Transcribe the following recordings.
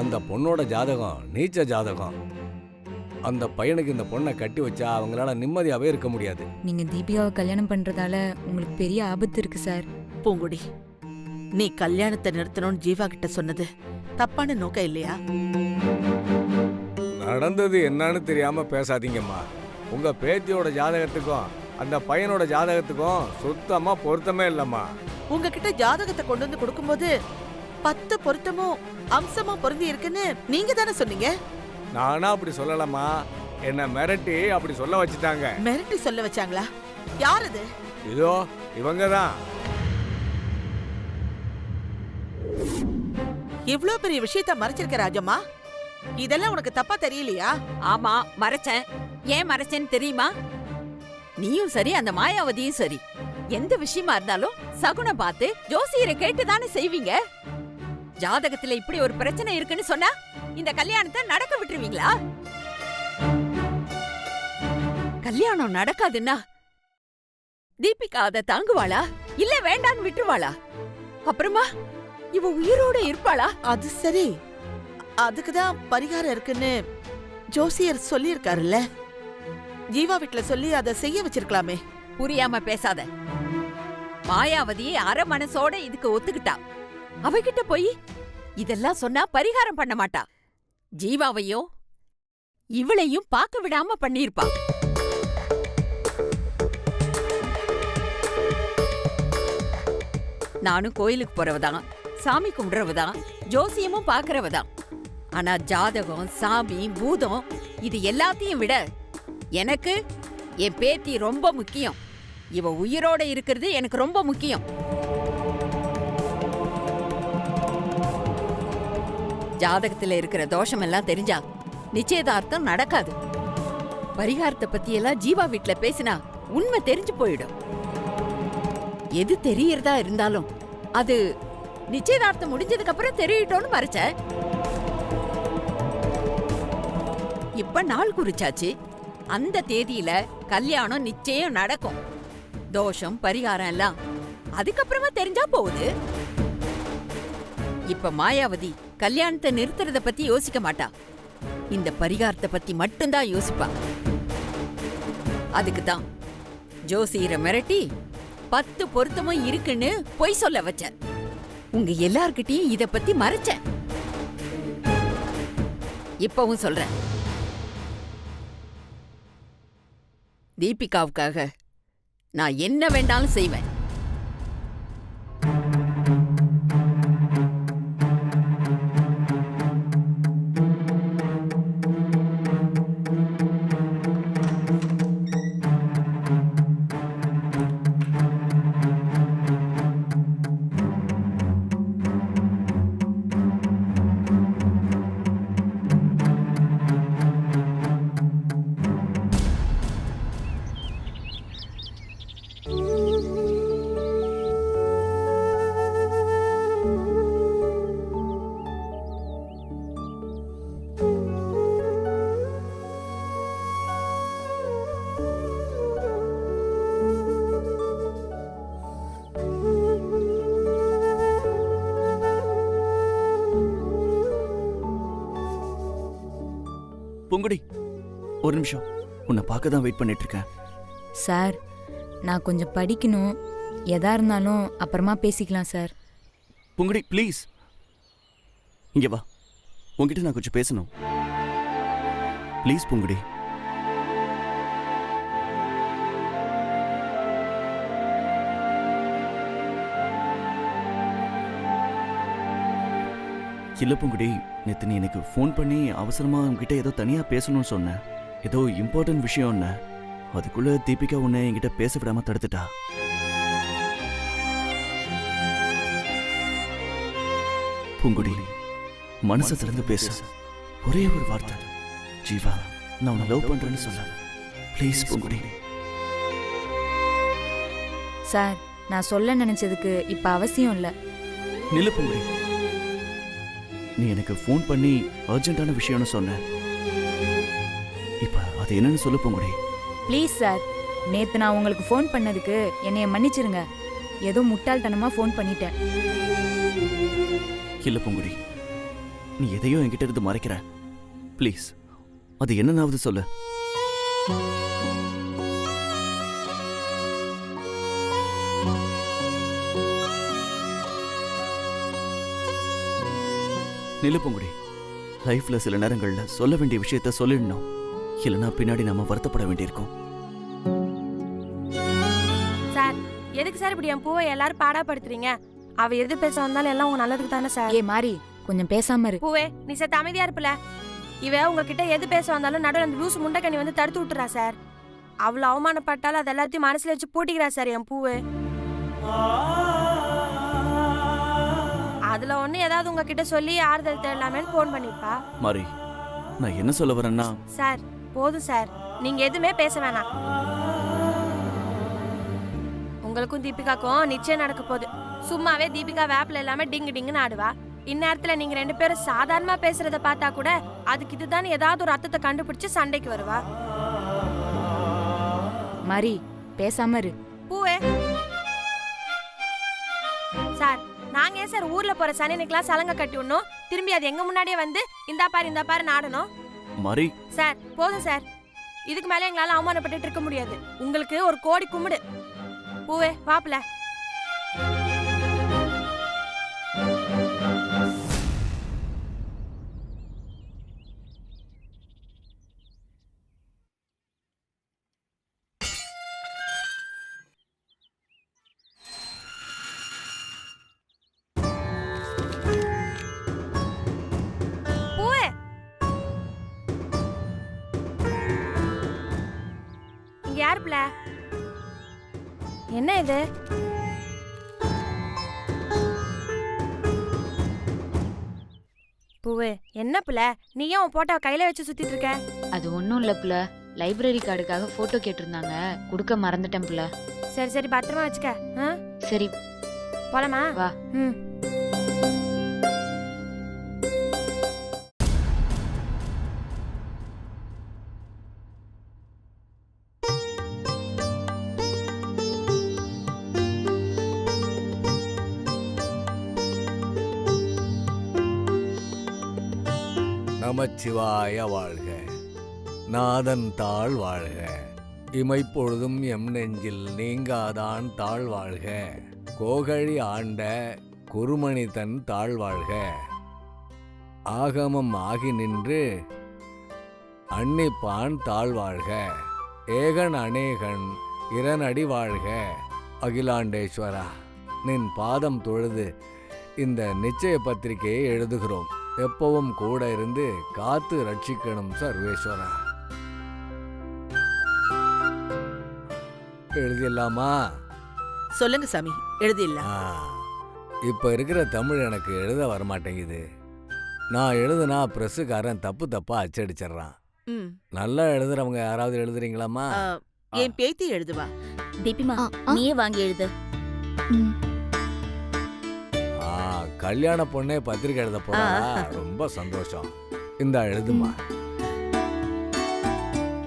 அந்த பொண்ணோட ஜாதகம் நீச்ச ஜாதகம். அந்த பையனுக்கு இந்த பொண்ணை கட்டி வச்சா அவங்களால நிம்மதியாவே இருக்க முடியாது. நீங்க தீபிகாவை கல்யாணம் பண்றதால உங்களுக்கு பெரிய ஆபத்து இருக்கு சார். பூங்குடி, நீ கல்யாணத்தை நிறுத்தணும்னு ஜீவா கிட்ட சொன்னது தப்பான நோக்கம் இல்லையா? நடந்தது என்னன்னு தெரியாம பேசாதீங்கம்மா. உங்க பேத்தியோட ஜாதகத்துக்கும் அந்த பையனோட ஜாதகத்துக்கும் சுத்தமா பொருத்தமே இல்லம்மா. உங்ககிட்ட ஜாதகத்தை கொண்டு வந்து கொடுக்கும்போது 10 பொருத்தமும் அம்சமா பொருந்தி இருக்குன்னு நீங்க தானே சொன்னீங்க. நானா அப்படி சொல்லலாமா? என்ன மிரட்டி அப்படி சொல்ல வச்சுட்டாங்க. மிரட்டி சொல்ல வச்சாங்களா? யார் அது? இதோ இவங்கதான். இவ்ளோ பெரிய விஷயத்த மறைச்சிருக்க ராஜம்மா, இதெல்லாம் உனக்கு தப்பா தெரியலையா? ஆமா, மறைச்சேன். ஏன் மறைச்சேன்னு தெரியுமா? நீயும் சரி, அந்த மாயாவதியும் சரி, எந்த விஷயமா இருந்தாலும் சகுனம் பார்த்து ஜோசியரை கேட்டுதானே செய்வீங்க. ஜாதகத்துல இப்படி ஒரு பிரச்சனை இருக்குன்னு சொன்னா இந்த கல்யாணத்தை நடக்க விட்டுருவீங்களா? கல்யாணம் நடக்காதுன்னா தீபிகா அதை தாங்குவாளா, இல்ல வேண்டான்னு விட்டுருவாளா? அப்புறமா இவ உயிரோட இருப்பாளா? அது சரி, அதுக்குதான் பரிகாரம் இருக்குன்னு ஜோசியர் சொல்லியிருக்காருல்ல. ஜீவா வீட்டுல சொல்லி அதை செய்ய வச்சிருக்கலாமே. புரியாம பேசாத. மாயாவதியே அரை மனசோட இதுக்கு ஒத்துக்கிட்டா. அவகிட்ட போய் இதெல்லாம் சொன்னா பரிகாரம் பண்ண மாட்டா. ஜீவாவையும் இவளையும் பார்க்க விடாம பண்ணிருப்பா. நானும் கோயிலுக்கு போறவதான், சாமி கும்பிடுறவதான், ஜோசியமும் பாக்குறவதான். ஆனா ஜாதகம், சாமி, பூதம் இது எல்லாத்தையும் விட எனக்கு என் பேத்தி ரொம்ப முக்கியம். இவ உயிரோட இருக்கிறது எனக்கு ரொம்ப முக்கியம். ஜாதகத்துல இருக்கிற தோஷம் எல்லாம் தெரிஞ்சா நிச்சயதார்த்தம் நடக்காது. பரிகாரத்தை பத்தி எல்லாம் ஜீவா வீட்டுல பேசினா உண்மை தெரிஞ்சு போயிடும். எது தெரியறதா இருந்தாலும் அது நிச்சயதார்த்தம் முடிஞ்சதுக்கு அப்புறம் தெரியட்டோன்னு மறைச்ச. இப்ப நாள் குறிச்சாச்சு. அந்த தேதியில கல்யாணம் நிச்சயம் நடக்கும். தோஷம், பரிகாரம் எல்லாம் அதுக்கப்புறமா தெரிஞ்சா போகுது. இப்ப மாயாவதி கல்யாணத்தை நிறுத்துறத பத்தி யோசிக்க மாட்டா. இந்த பரிகாரத்தை பத்தி மட்டும்தான் யோசிப்பா. அதுக்குதான் ஜோசியரை மிரட்டி 10 பொருத்தமும் இருக்குன்னு பொய் சொல்ல வச்ச. உங்க எல்லார்கிட்டயும் இத பத்தி மறைச்ச. இப்பவும் சொல்றேன், தீபிகாவுக்காக நான் என்ன வேண்டாலும் செய்வேன். பூங்குடி, ஒரு நிமிஷம். உன்னை பார்க்க தான் வெயிட் பண்ணிட்டு இருக்கேன். சார், நான் கொஞ்சம் படிக்கணும். எதா இருந்தாலும் அப்புறமா பேசிக்கலாம் சார். பூங்குடி ப்ளீஸ், இங்க வா. உன்கிட்ட நான் கொஞ்சம் பேசணும். ப்ளீஸ் பூங்குடி. இல்ல பூங்குடி, நேத்து நீ எனக்கு ஃபோன் பண்ணி அவசரமா உன்கிட்ட ஏதோ தனியா பேசணும்னு சொன்ன. ஏதோ இம்பார்ட்டன்ட் விஷயம் என்ன. அதுக்குள்ள தீபிகா உன்னை என்கிட்ட பேச விடாம தடுத்துட்டா. பூங்குடி, மனசை திறந்து பேச ஒரே ஒரு வார்த்தை, ஜீவா நான் உன்னை லவ் பண்றேன்னு சொல்ல. ப்ளீஸ் பூங்குடி. சார், நான் சொல்ல நினைச்சதுக்கு இப்ப அவசியம் இல்ல. நில்லு பூங்குடி. நீ எனக்கு ஃபோன் பண்ணி அர்ஜென்ட்டான விஷயம்னு சொன்ன. இப்ப அது என்னன்னு சொல்லு பூங்குடி. ப்ளீஸ் சார், நேத்து நான் உங்களுக்கு ஃபோன் பண்ணதுக்கு என்னைய மன்னிச்சிருங்க. ஏதோ முட்டாள்தனமா ஃபோன் பண்ணிட்டேன். இல்ல பூங்குடி, நீ எதையோ என்கிட்ட இருந்து மறைக்கிற. ப்ளீஸ் அது என்னன்னாவது சொல்லு. நில்லு பூங்குடி. லைஃப்ல சில நேரங்கள்ல சொல்ல வேண்டிய விஷயத்த சொல்லிடணும். இல்லைன்னா பின்னாடி நாம வருத்தப்பட வேண்டியிருக்கும். சார் எதுக்கு சார் இப்படி என் பூவை எல்லாரும் பாடாப்படுத்துறீங்க? அவ எது பேச வந்தாலும் எல்லாம் உங்க நல்லதுக்கு தானே சார். ஏ மாறி, கொஞ்சம் பேசாம இரு. பூவே நீ சத்த அமைதியா இருப்பல. இவ உங்ககிட்ட எது பேச வந்தாலும் நடுவில் அந்த லூசு முண்டைக்கண்ணி வந்து தடுத்து விட்டுறா சார். அவ்வளவு அவமானப்பட்டாலும் அது எல்லாத்தையும் மனசுல வச்சு பூட்டிக்கிறா சார் என் பூவு. அதுல ஒண்ணு ஏதாவது உங்ககிட்ட சொல்லி ஆறுதல் தேடலாமேன்னு போன் பண்ணிருப்பா. மாறி, நான் என்ன சொல்ல வரேன்னா, சார் போதும் சார், நீங்க எதுவுமே பேச வேணாம். உங்களுக்கும் தீபிகாக்கும் நிச்சயம் நடக்க போகுது. சும்மாவே தீபிகா வேப்பில இல்லாம டிங்கு டிங்குன்னு ஆடுவா. இந்நேரத்துல நீங்க 2 பேரும் சாதாரணமா பேசுறத பார்த்தா கூட அதுக்கு இதுதான் ஏதாவது ஒரு அர்த்தத்தை கண்டுபிடிச்சு சண்டைக்கு வருவா. மாறி பேசாம இரு. பூவே சார், நாங்க ஏன் சார் ஊர்ல போற சனியனுக்கெல்லாம் சலங்க கட்டி விடணும்? திரும்பி அது எங்க முன்னாடியே வந்து இந்த பாரு நாடணும்? மாறி. சார் போதும் சார், இதுக்கு மேல எங்களால அவமானப்பட்டு இருக்க முடியாது. உங்களுக்கு ஒரு கோடி கும்பிடு. பூவே வாப்ல. யார் பிள்ள? என்ன இது? பூவே என்ன பிள்ள, நீ ஏன் உன் போட்டோ கையில வச்சு சுத்திட்டு இருக்க? அது ஒண்ணும் இல்ல புள்ள, லைப்ரரி கார்டுக்காக போட்டோ கேட்டிருந்தாங்க, கொடுக்க மறந்துட்டேன் புள்ள. சரி சரி பத்திரமா வச்சுக்க. சரி போலாமா? வா. நமச்சிவாய வாழ்க, நாதன் தாழ் வாழ்க, இமைப்பொழுதும் எம் நெஞ்சில் நீங்காதான் தாழ் வாழ்க, கோகழி ஆண்ட குருமணி தன் தாழ் வாழ்க, ஆகமம் ஆகி நின்று அன்னிப்பான் தாழ் வாழ்க, ஏகன் அநேகன் இரனடி வாழ்க, அகிலாண்டேஸ்வரா நின் பாதம் தொழுது இந்த நிச்சய பத்திரிகையை எழுதுகிறோம். எப்பவும் கூட இருந்து காத்து ரட்சிக்கணும் சர்வேஸ்வரா. எழுதிடலாமா? சொல்லுங்க சாமி, எழுதிடலாம். இப்ப இருக்கிற தமிழ் எனக்கு எழுத வரமாட்டேங்குது. நான் எழுதுனா பிரஸுக்காரன் தப்பு தப்பா அச்சடிச்சிடறான். நல்லா எழுதுறவங்க யாராவது எழுதுறீங்களாமா? என் பேத்தி எழுதுவா. தீபிமா, நீயே வாங்கி எழுது. கல்யாண பொண்ணே பத்திரிக்கை எழுத போறா, ரொம்ப சந்தோஷம். இந்த எழுதுமா.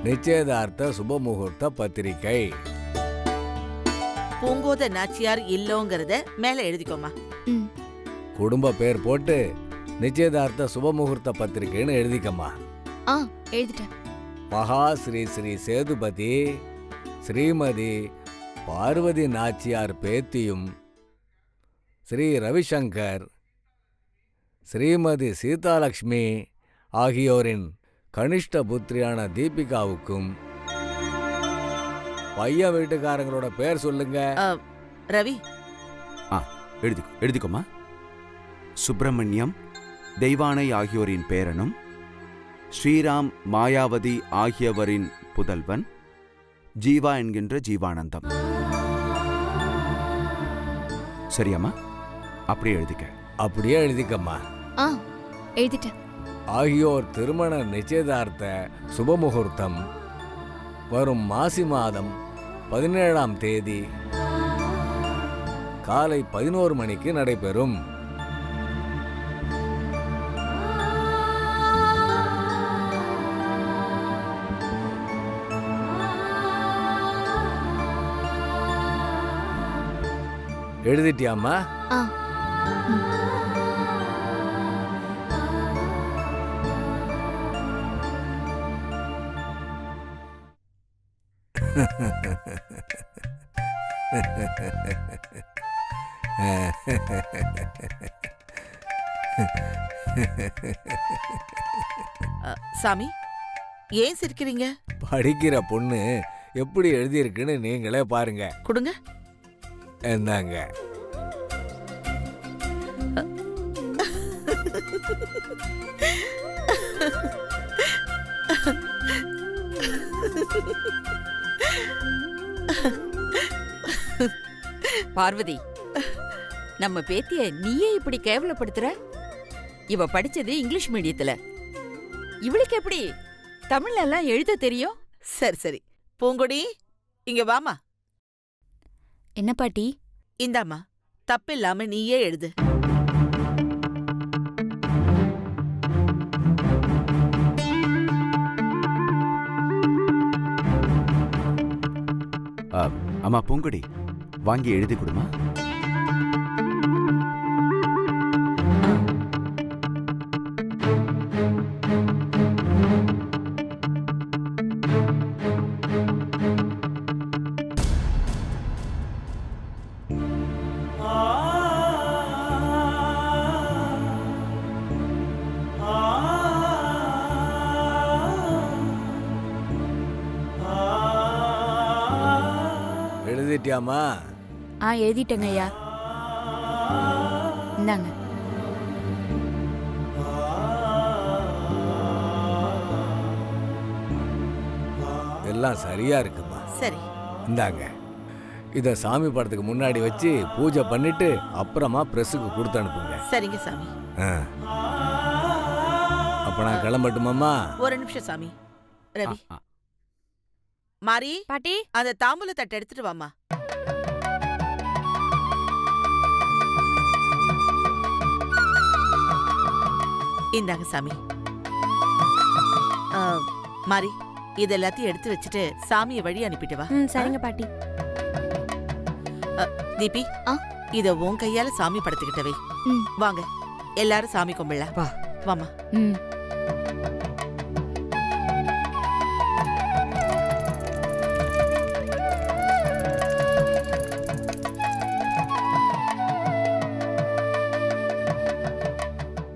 நிச்சயதார்த்த சுப முகூர்த்த பத்திரிகை. பூங்கோத நாச்சியார் இல்லோங்கிறத மேல எழுதிக்கோமா. குடும்ப பேர் போட்டு நிச்சயதார்த்த சுப முகூர்த்த பத்திரிகைன்னு எழுதிக்கம்மா. எழுதிட்டேன். மகா ஸ்ரீ ஸ்ரீ சேதுபதி ஸ்ரீமதி பார்வதி நாச்சியார் பேத்தியும் ஸ்ரீ ரவிசங்கர் ஸ்ரீமதி சீதாலட்சுமி ஆகியோரின் கனிஷ்ட புத்திரியான தீபிகாவுக்கும் பையன் வீட்டுக்காரங்களோட பேர் சொல்லுங்க. ரவி. எழுதிக்கோமா. சுப்பிரமணியம் தெய்வானை ஆகியோரின் பேரனும் ஸ்ரீராம் மாயாவதி ஆகியவரின் புதல்வன் ஜீவா என்கின்ற ஜீவானந்தம். சரியாமா? அப்படியே எழுதிக்க. அப்படியே எழுதிக்கம்மா. எழுதிட்டேன். ஆகியோர் திருமண நிச்சயதார்த்த சுபமுகூர்த்தம் வரும் மாசி மாதம் 17ஆம் தேதி காலை 11 மணிக்கு நடைபெறும். எழுதிட்டியாம்மா? சாமி, ஏன் சிரிக்கிறீங்க? படிக்கிற பொண்ணு எப்படி எழுதியிருக்குன்னு நீங்களே பாருங்க. கொடுங்க. என்னங்க? பார்வதி, நம்ம பேத்திய நீயே இப்படி கேவலப்படுத்துற? இவ படிச்சது இங்கிலீஷ் மீடியத்துல. இவளுக்கு எப்படி தமிழ்ல எல்லாம் எழுத தெரியும்? சரி சரி, பூங்கொடி இங்க வாமா. என்ன பாட்டி? இந்தாம்மா, தப்பில்லாம நீயே எழுது. அம்மா பூங்கொடி, வாங்கி எழுதி கொடுமா. எழுதிட்டியாமா? எழுதிட்டேங்க ஐயா. இந்தாங்க. எல்லாம் சரியா இருக்குமா? சரி. இந்தாங்க. இத சாமி படத்துக்கு முன்னாடி வச்சு பூஜை பண்ணிட்டு அப்புறமா பிரஸுக்கு கொடுத்து அனுப்புங்க. சரிங்க சாமி. அப்ப நான் கிளம்பட்டுமாம்மா? ஒரு நிமிஷம் சாமி. ரவி, மாரி பாட்டி, அந்த தாம்பூல தட்டை எடுத்துட்டு வாமா. இந்தாங்க சாமி. மாரி, இது எல்லாத்தையும் எடுத்து வச்சுட்டு சாமியை வழி அனுப்பிட்டு வா. சரிங்க பாட்டி. தீபி, இத உன் கையால சாமி படத்துக்கிட்ட வை. வாங்க, எல்லாரும் சாமி கும்பிடலாம். வா. வாமா.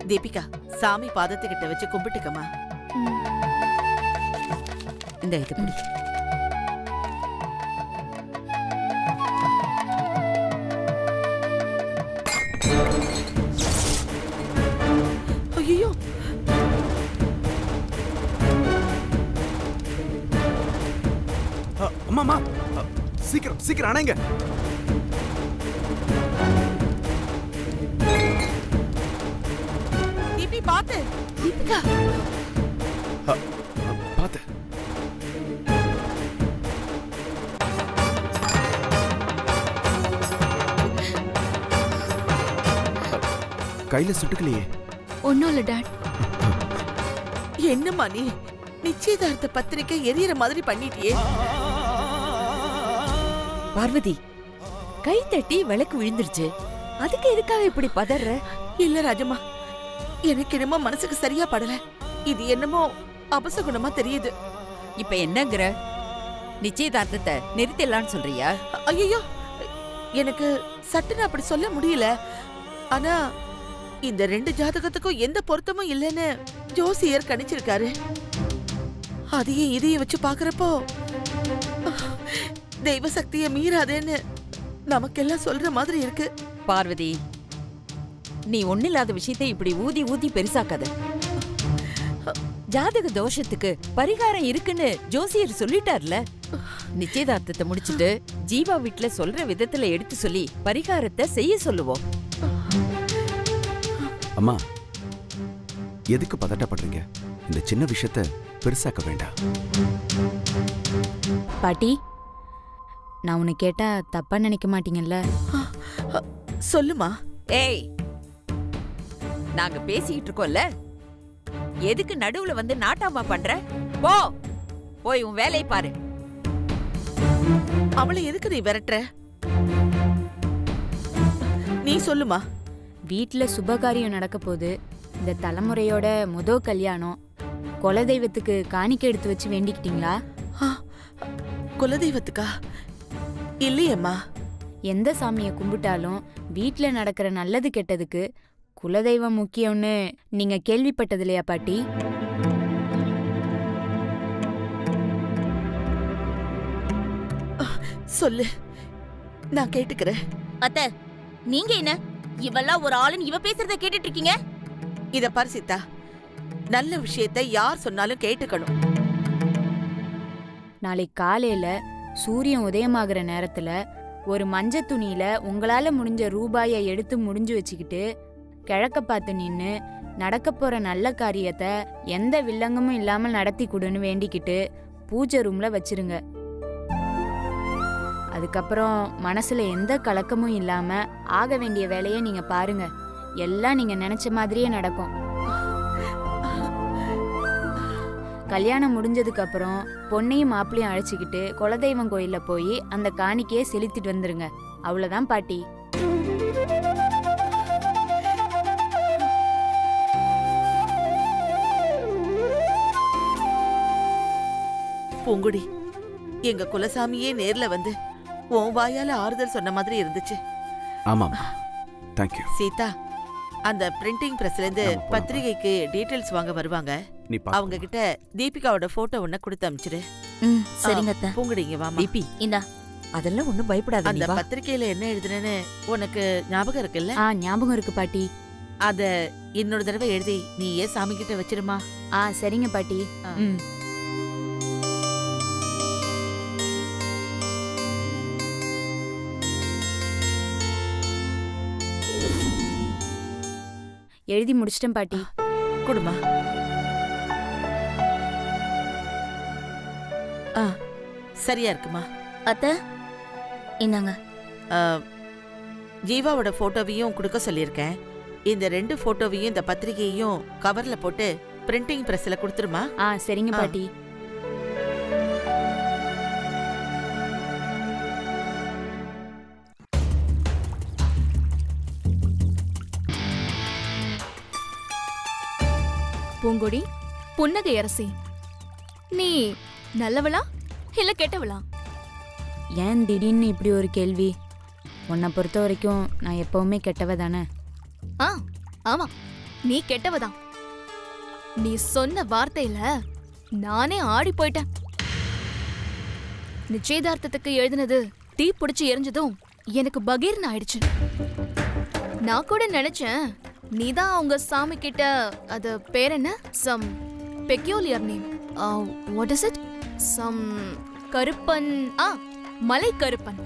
தீபிகா, சாமி பாதத்துக்கிட்ட வச்சு கும்பிட்டுக்கமா. இந்த இது பிடி. ஐயோ, அம்மா, சீக்கிரம் சீக்கிரம் அணைங்க. தீபி பாத்து. தீபிகா, பாத்து. கையில சுட்டுக்கலையே. ஒன்னும் இல்ல டாட். என்னம்மா நீ நிச்சயதார்த்த பத்திரிக்கை எரியற மாதிரி பண்ணிட்டியே. பார்வதி, கை தட்டி விளக்கு விழுந்துருச்சு. அதுக்கு எதுக்காக இப்படி பதற? இல்ல ராஜம்மா, எனக்கு என்னமோ மனசுக்கு சரியா படல. இது என்னமோ அபசகுணமா தெரியுது. இப்ப என்னங்கற? நிச்சயதார்த்தத்தை நிறுத்திடலான்னு சொல்றியா? ஐயோ, எனக்கு சட்டுன்னு அப்படி சொல்ல முடியல. ஆனா இந்த ரெண்டு ஜாதகத்துக்கும் எந்த பொருத்தமும் இல்லைன்னு ஜோசியர் கணிச்சிருக்காரு. அதையும் இதையும் வச்சு பாக்குறப்போ தெய்வ சக்தியை மீறாதேன்னு நமக்கெல்லாம் சொல்ற மாதிரி இருக்கு. பார்வதி, நீ ஒண்ணில்லாத விஷயத்தை இப்படி ஊதி ஊதி பெருசாக்காத. ஜாதக தோஷத்துக்கு பரிகாரம் இருக்குன்னு ஜோசியர் சொல்லிட்டார்ல. நிச்சயதார்த்தத்தை முடிச்சிட்டு ஜீவா வீட்ல சொல்ற விதத்துல எடுத்து சொல்லி பரிகாரத்தை செய்ய சொல்லுவோம். அம்மா, எதுக்கு பதட்டப்படுறீங்க? இந்த சின்ன விஷயத்த பெருசாக்க வேண்டாம். பாட்டி, நான் உன்னை கேட்டா தப்பா நினைக்க மாட்டீங்கல்ல? சொல்லுமா. ஏய், நாங்க பேசிக்கிட்டு இருக்கோம்ல, எதுக்கு நடுவுல வந்து நாட்டாமா பண்ற? போ, போய் உன் வேலையை பாரு. அவளை எதுக்கு நீ விரட்டுற? நீ சொல்லுமா. வீட்ல சுபகாரியம் நடக்க போது. இந்த தலைமுறையோட கல்யாணம். குலதெய்வத்துக்கு காணிக்கை எடுத்து வச்சு வேண்டிக்கிட்டீங்களா? குலதெய்வத்துக்கா? இல்லையேம்மா. எந்த சாமியை கும்பிட்டாலும் வீட்ல நடக்கிற நல்லது கெட்டதுக்கு குலதெய்வம் முக்கியம்னு நீங்க கேள்விப்பட்டது இல்லையா பாட்டி? சொல்லு, நான் கேட்டுக்கிறேன். அத்த, நீங்க என்ன இவெல்லாம் ஒரு ஆளுன்னு இவ பேசுறத கேட்டுட்டு இருக்கீங்க? இத பாரு சீதா, நல்ல விஷயத்தை யார் சொன்னாலும் கேட்டுக்கணும். நாளைக்கு காலையில சூரியன் உதயமாகிற நேரத்துல ஒரு மஞ்ச துணியில உங்களால முடிஞ்ச ரூபாயை எடுத்து முடிஞ்சு வச்சுக்கிட்டு கிழக்க பார்த்து நின்னு நடக்க போற நல்ல காரியத்தை எந்த வில்லங்கமும் இல்லாமல் நடத்தி கொடுன்னு வேண்டிக்கிட்டு பூஜை ரூம்ல வச்சிருங்க. அதுக்கப்புறம் மனசுல எந்த கலக்கமும் இல்லாம ஆக வேண்டிய வேலையை நீங்க பாருங்க. எல்லாம் நீங்க நினைச்ச மாதிரியே நடக்கும். கல்யாணம் முடிஞ்சதுக்கு அப்புறம் பொண்ணையும் மாப்பிளையும் அழைச்சிக்கிட்டு குலதெய்வம் கோயில்ல போய் அந்த காணிக்கையை செலுத்திட்டு வந்துருங்க. அவ்வளவுதான் பாட்டி. பூங்குடி, எங்க குலசாமியே நேர்ல வந்து உன் வாயால ஆறுதல் சொன்ன மாதிரி இருந்துச்சு. ஆமாம், தேங்க்யூ. சீதா, அந்த பிரிண்டிங் பிரஸ்ல இருந்து நம்ம போலாம். பத்திரிகைக்கு டீடைல்ஸ் வாங்க வருவாங்க. நீ அவங்க கிட்ட தீபிகாவோட போட்டோ ஒண்ணு கொடுத்து அனுப்பிச்சிரு. சரிங்க அத்த. பூங்குடி, இங்க வாமா. தீபி, இந்தா. அதெல்லாம் ஒண்ணும் பயப்படாத. அந்த நீ வா. பத்திரிக்கையில என்ன எழுதுனேன்னு உனக்கு ஞாபகம் இருக்குல்ல? ஞாபகம் இருக்கு பாட்டி. அத இன்னொரு தடவை எழுதி நீ ஏன் சாமி கிட்ட வச்சிருமா? சரிங்க பாட்டி. ஆ. ம். எழுதி முடிச்சிட்டேன் பாட்டி. குடுமா. சரியா இருக்குமா? அத்த, இந்தாங்க. ஜீவாவோட போட்டோவையும் கொடுக்க சொல்லியிருக்கேன். இந்த 2 போட்டோவையும் இந்த பத்திரிகையையும் கவர்ல போட்டு பிரிண்டிங் பிரஸ்ல கொடுத்துருமா? சரிங்க ஆ. பாட்டி. பூங்கொடி, புன்னகை அரசி, நீ நல்லவளா இல்ல கெட்டவளா? ஏன் திடீர்னு இப்படி ஒரு கேள்வி? உன்னை பொறுத்த வரைக்கும் நான் எப்பவுமே கெட்டவ தானே. ஆமா, நீ கெட்டவதான். நீ சொன்ன வார்த்தையில நானே ஆடி போயிட்டேன். நிச்சயதார்த்தத்துக்கு எழுதினது தீ பிடிச்சு எரிஞ்சதும் எனக்கு பகீர்னு ஆயிடுச்சு. நான் கூட நினைச்சேன் நீதான் அவங்க சாமி கிட்ட, அது பேர் என்ன, some peculiar name, what is it, some Karuppan, Malai Karuppan,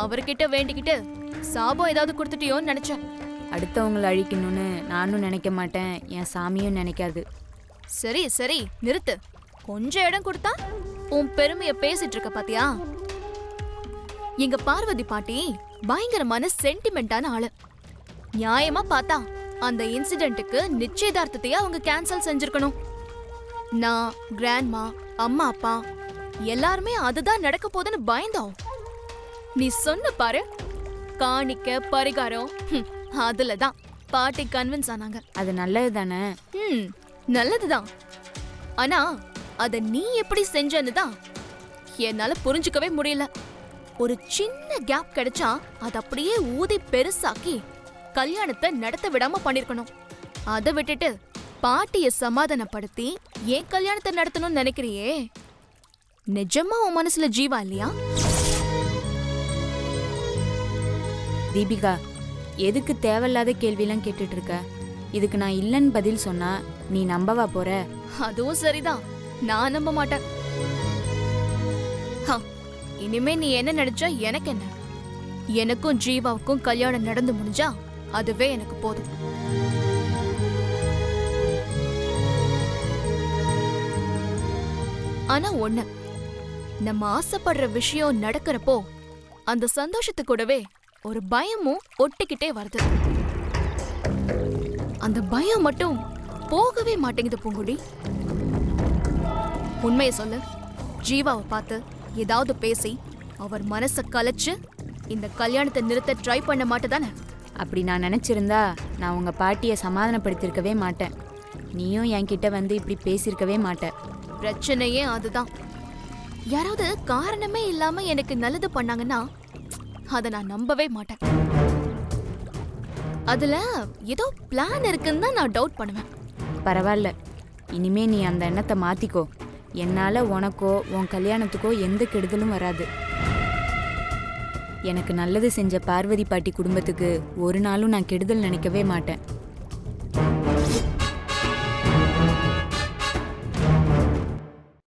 அவர்கிட்ட வேண்டிக்கிட்டு சாபம் ஏதாவது கொடுத்துட்டியோன்னு நினைச்சேன். அடுத்தவங்களை அழிக்கணும்னு நானும் நினைக்க மாட்டேன், என் சாமியும் நினைக்காது. சரி சரி, நிறுத்து. கொஞ்சம் இடம் கொடுத்தா உன் பெருமைய பேசிட்டு இருக்க பாத்தியா? எங்க பார்வதி பாட்டி பயங்கரமான சென்டிமெண்டான ஆளு. நியாயமா பார்த்தா அந்த இன்சிடென்ட்டுக்கு நிச்சயதார்த்தத்தையே அவங்க கேன்சல் செஞ்சிருக்கணும். நான், கிராண்ட்மா, அம்மா அப்பா எல்லாருமே அதுதான் நடக்க போதுன்னு பயந்தோம். நீ சொன்ன பாரு, காணிக்க பரிகாரம், அதுலதான் பாட்டி கன்வின்ஸ் ஆனாங்க. அது நல்லது தானே. நல்லதுதான். ஆனா அத நீ எப்படி செஞ்சன்னு தான் என்னால புரிஞ்சுக்கவே முடியல. ஒரு சின்ன கேப் கிடைச்சா அது அப்படியே ஊதி பெருசாக்கி கல்யாணத்தை நடத்த விடாம பண்ணிருக்கணும். அதை விட்டுட்டு பாட்டிய சமாதானப்படுத்தி ஏன் கல்யாணத்தை நடத்தணும்னு நினைக்கிறியே? நிஜமா உன் மனசுல ஜீவா இல்லையா? தீபிகா, எதுக்கு தேவையில்லாத கேள்வியெல்லாம் கேட்டுட்டு இருக்க? இதுக்கு நான் இல்லைன்னு பதில் சொன்னா நீ நம்பவா போற? அதுவும் சரிதான், நான் நம்ப மாட்டேன். இனிமே நீ என்ன நினைச்சா எனக்கு என்ன? எனக்கும் ஜீவாவுக்கும் கல்யாணம் நடந்து முடிஞ்சா அதுவே எனக்கு போதும். ஆனா ஒண்ணு, நம்ம ஆசைப்படுற விஷயம் நடக்கிறப்போ அந்த சந்தோஷத்து கூடவே ஒரு பயமும் ஒட்டிக்கிட்டே வருது. அந்த பயம் மட்டும் போகவே மாட்டேங்குது பூங்குடி. உண்மையை சொல்லு, ஜீவாவை பார்த்து ஏதாவது பேசி அவர் மனச கலைச்சு இந்த கல்யாணத்தை நிறுத்த ட்ரை பண்ண மாட்டேதானே? அப்படி நான் நினைச்சிருந்தா நான் உங்க பாட்டியை சமாதானப்படுத்திருக்கவே மாட்டேன். நீயும் என்கிட்ட வந்து இப்படி பேசியிருக்கவே மாட்டேன். பிரச்சனையே அதுதான். யாராவது காரணமே இல்லாம எனக்கு நல்லது பண்ணாங்கன்னா அத நான் நம்பவே மாட்டேன். அதுல ஏதோ பிளான் இருக்குன்னு தான் நான் டவுட் பண்ணுவேன். பரவாயில்ல, இனிமே நீ அந்த எண்ணத்தை மாத்திக்கோ. என்னால உனக்கோ உன் கல்யாணத்துக்கோ எந்த கெடுதலும் வராது. எனக்கு நல்லது செஞ்ச பார்வதி பாட்டி குடும்பத்துக்கு ஒரு நாளும் நான் கெடுதல் நினைக்கவே மாட்டேன்.